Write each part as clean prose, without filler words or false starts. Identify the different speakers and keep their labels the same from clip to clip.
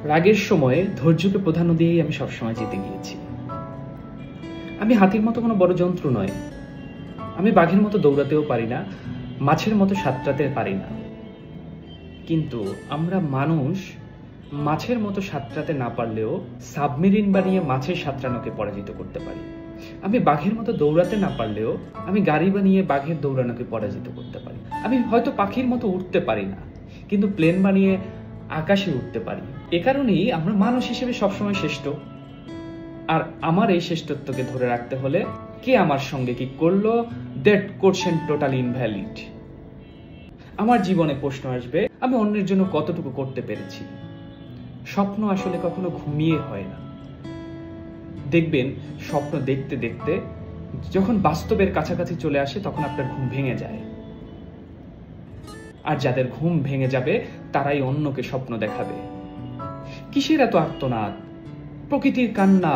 Speaker 1: রাগের সময়ে ধৈর্যকে প্রাধান্য দিয়েই আমি সবসময় জিতে গিয়েছি। আমি হাতির মতো কোনো বড় যন্ত্র নয়, আমি বাঘের মতো দৌড়াতেও পারি না, মাছের মতো সাঁতরাতে পারি না। কিন্তু আমরা মানুষ মাছের মতো সাঁতরাতে না পারলেও সাবমেরিন বানিয়ে মাছের সাঁতরানোকে পরাজিত করতে পারি। আমি বাঘের মতো দৌড়াতে না পারলেও আমি গাড়ি বানিয়ে বাঘের দৌড়ানোকে পরাজিত করতে পারি। আমি হয়তো পাখির মতো উঠতে পারি না, কিন্তু প্লেন বানিয়ে আকাশে উঠতে পারি। এ কারণেই আমরা মানুষ হিসেবে সবসময় শ্রেষ্ঠ। আর আমার এই শ্রেষ্ঠত্বকে ধরে রাখতে হলে কে আমার সঙ্গে কি করলো, দ্যাট কোশ্চেন টোটালি ইনভ্যালিড। আমার জীবনে প্রশ্ন আসবে, আমি অন্যের জন্য কতটুকু করতে পেরেছি। স্বপ্ন আসলে কখনো ঘুমিয়ে হয় না। দেখবেন স্বপ্ন দেখতে দেখতে যখন বাস্তবের কাছাকাছি চলে আসে তখন আপনার ঘুম ভেঙে যায়। আর যাদের ঘুম ভেঙে যাবে তারাই অন্যকে স্বপ্ন দেখাবে। কিসের এত আর্তনাদ? প্রকৃতির কান্না,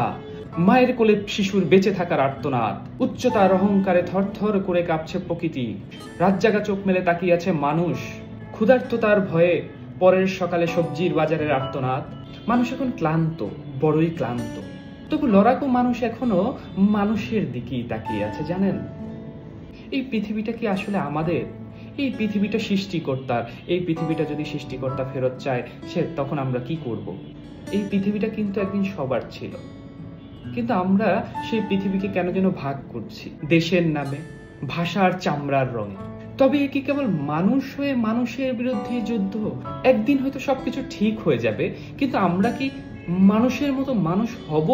Speaker 1: মায়ের কোলে শিশুর বেঁচে থাকার আর্তনাদ, উচ্চতার অহংকারে থরথর করে কাঁপছে প্রকৃতি, রাত জাগা চোখ মেলে তাকিয়ে আছে মানুষ, ক্ষুধার্ততার ভয়ে পরের সকালে সবজির বাজারের আর্তনাদ। মানুষ এখন ক্লান্ত, বড়ই ক্লান্ত, তবু লড়াকু মানুষ এখনো মানুষের দিকেই তাকিয়ে আছে। জানেন, এই পৃথিবীটা কি আসলে আমাদের? এই পৃথিবীটা সৃষ্টিকর্তার। এই পৃথিবীটা যদি সৃষ্টিকর্তা ফেরত চায় তখন আমরা কি করব? এই পৃথিবীটা কিন্তু একদিন সবার ছিল, কিন্তু আমরা সেই পৃথিবীকে কেন যেন ভাগ করছি দেশের নামে, ভাষার চামড়ার রঙে। তবে কি কেবল মানুষ হয়ে মানুষের বিরুদ্ধে যুদ্ধ? একদিন হয়তো সবকিছু ঠিক হয়ে যাবে, কিন্তু আমরা কি মানুষের মতো মানুষ হব?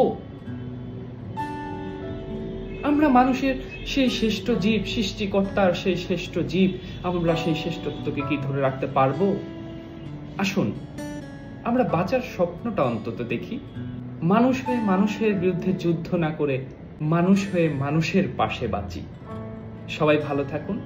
Speaker 1: আমরা মানুষের সেই শ্রেষ্ঠ জীব, সৃষ্টিকর্তার সেই শ্রেষ্ঠ জীব, আমরা সেই শ্রেষ্ঠত্বকে কি ধরে রাখতে পারবো? আসুন আমরা বাঁচার স্বপ্নটা অন্তত দেখি। মানুষ হয়ে মানুষের বিরুদ্ধে যুদ্ধ না করে মানুষ হয়ে মানুষের পাশে বাঁচি। সবাই ভালো থাকুন।